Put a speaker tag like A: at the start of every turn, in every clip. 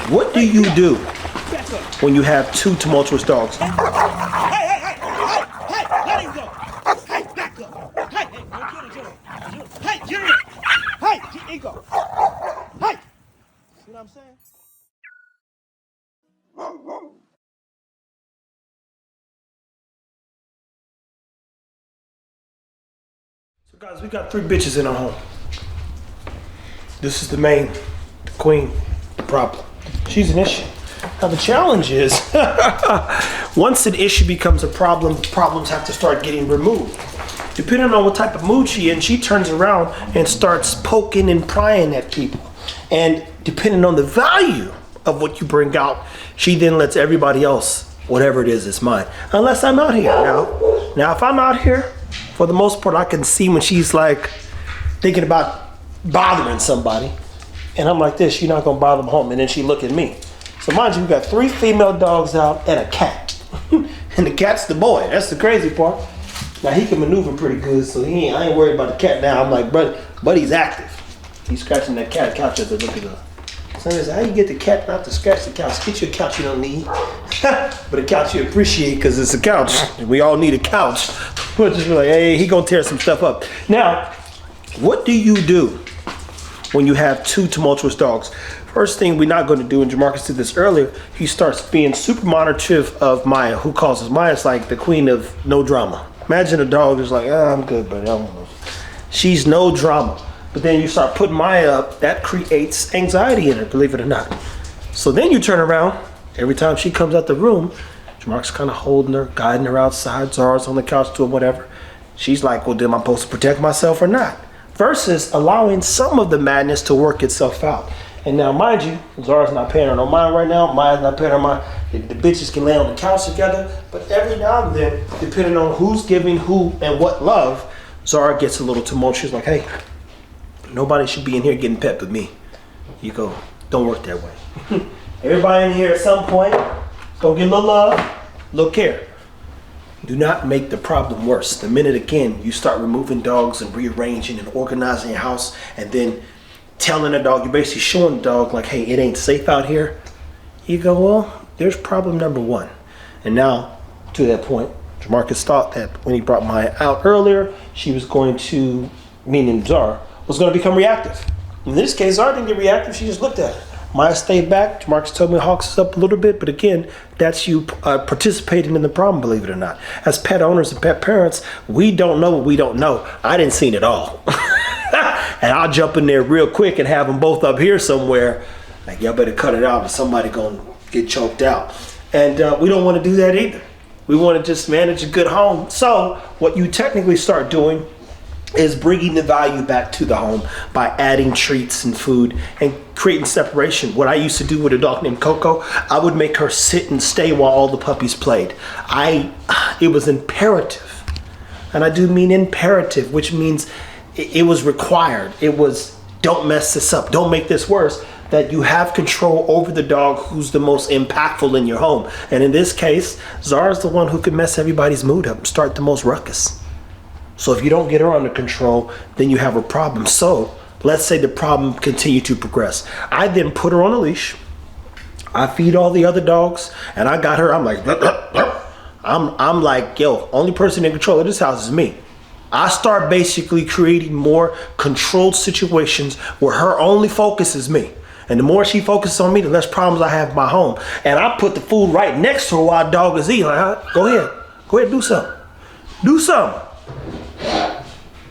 A: What do you do when you have two tumultuous dogs?
B: Hey, let him go. Hey, back up. Hey, don't kill each other. Hey, get in. Hey, get ego. Hey. See what I'm saying?
A: So guys, we got 3 bitches in our home. This is the main, the queen, the problem. She's an issue. Now the challenge is, once an issue becomes a problem, problems have to start getting removed. Depending on what type of mood she in, she turns around and starts poking and prying at people. And depending on the value of what you bring out, she then lets everybody else, whatever it is mine. Unless I'm out here. Now if I'm out here, for the most part, I can see when she's like thinking about bothering somebody. And I'm like this, you're not gonna bother them home. And then she look at me. So mind you, we got 3 female dogs out and a cat. And the cat's the boy, that's the crazy part. Now he can maneuver pretty good, so I ain't worried about the cat now. I'm like, buddy's active. He's scratching that cat couch at the look at her. So I said, how you get the cat not to scratch the couch? Get you a couch you don't need. But a couch you appreciate because it's a couch. We all need a couch. We'll just be like, hey, he gonna tear some stuff up. Now, what do you do when you have 2 tumultuous dogs? First thing we're not gonna do, and Jamarcus did this earlier, he starts being super monitorative of Maya, who calls us, Maya's like the queen of no drama. Imagine a dog is like, I'm good, buddy, I don't know. She's no drama. But then you start putting Maya up, that creates anxiety in her, believe it or not. So then you turn around, every time she comes out the room, Jamarcus kind of holding her, guiding her outside, Zara's on the couch doing whatever. She's like, well, am I supposed to protect myself or not? Versus allowing some of the madness to work itself out. And now, mind you, Zara's not paying her no mind right now. Maya's not paying her mind. The bitches can lay on the couch together. But every now and then, depending on who's giving who and what love, Zara gets a little tumultuous, like, hey, nobody should be in here getting pet but me. You go, don't work that way. Everybody in here at some point, go get a little love, a little care. Do not make the problem worse. The minute, again, you start removing dogs and rearranging and organizing your house and then telling the dog, you're basically showing the dog like, hey, it ain't safe out here. You go, well, there's problem number 1. And now, to that point, Jamarcus thought that when he brought Maya out earlier, she was going to, meaning Zara, was going to become reactive. In this case, Zara didn't get reactive, she just looked at it. Maya stayed back. Jamarcus told me hawks us up a little bit, but again, that's you participating in the problem, believe it or not. As pet owners and pet parents, we don't know what we don't know. I didn't see it all. And I'll jump in there real quick and have them both up here somewhere. Like, y'all better cut it out or somebody gonna get choked out. And we don't want to do that either. We want to just manage a good home. So what you technically start doing is bringing the value back to the home by adding treats and food and creating separation. What I used to do with a dog named Coco, I would make her sit and stay while all the puppies played. It was imperative, and I do mean imperative, which means it was required. It was, don't mess this up, don't make this worse, that you have control over the dog who's the most impactful in your home. And in this case, Zara's the one who could mess everybody's mood up and start the most ruckus. So if you don't get her under control, then you have a problem. So let's say the problem continue to progress. I then put her on a leash. I feed all the other dogs, and I got her. I'm like, I'm like, yo, only person in control of this house is me. I start basically creating more controlled situations where her only focus is me. And the more she focuses on me, the less problems I have in my home. And I put the food right next to her while dog is eating. Like, go ahead, do something. Do something.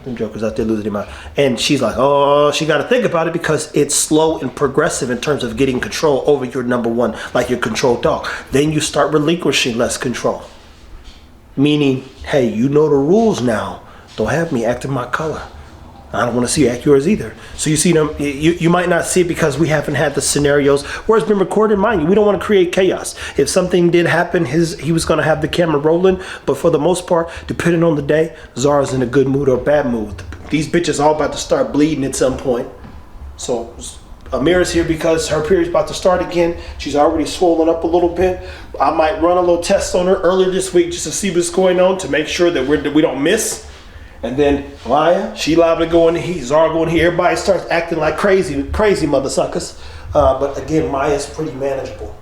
A: Them jokers out there losing their mind. And she's like, oh, she got to think about it because it's slow and progressive in terms of getting control over your number 1, like your controlled dog. Then you start relinquishing less control. Meaning, hey, you know the rules now. Don't have me acting my color. I don't want to see you act yours either. So you see them, you might not see it because we haven't had the scenarios where it's been recorded. Mind you, we don't want to create chaos. If something did happen, he was going to have the camera rolling. But for the most part, depending on the day, Zara's in a good mood or bad mood. These bitches all about to start bleeding at some point. So Amira's here because her period's about to start again. She's already swollen up a little bit. I might run a little test on her earlier this week just to see what's going on to make sure that we don't miss. And then Maya, she liable to go in here, Zara go in here, everybody starts acting like crazy mother suckers. But again, Maya's pretty manageable.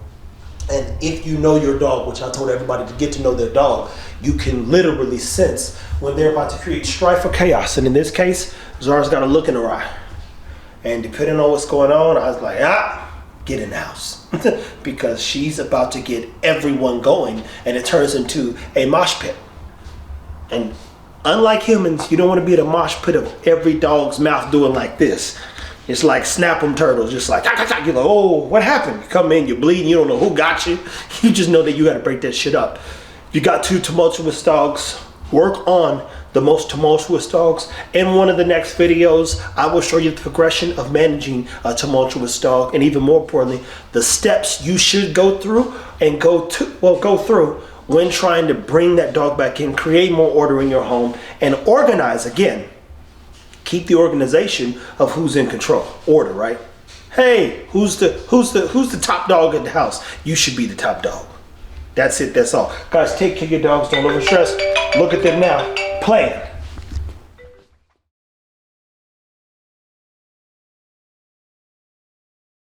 A: And if you know your dog, which I told everybody to get to know their dog, you can literally sense when they're about to create strife or chaos. And in this case, Zara's got a look in her eye. And depending on what's going on, I was like, get in the house. Because she's about to get everyone going, and it turns into a mosh pit. And unlike humans, you don't want to be at a mosh pit of every dog's mouth doing like this. It's like snap 'em turtles, just like, you're like, oh, what happened? You come in, you're bleeding, you don't know who got you. You just know that you got to break that shit up. If you got 2 tumultuous dogs, work on the most tumultuous dogs. In one of the next videos, I will show you the progression of managing a tumultuous dog, and even more importantly, the steps you should go through and go through when trying to bring that dog back in, create more order in your home, and organize again. Keep the organization of who's in control. Order, right? Hey, who's the top dog in the house? You should be the top dog. That's it, that's all. Guys, take care of your dogs, don't overstress. Look at them now, playing.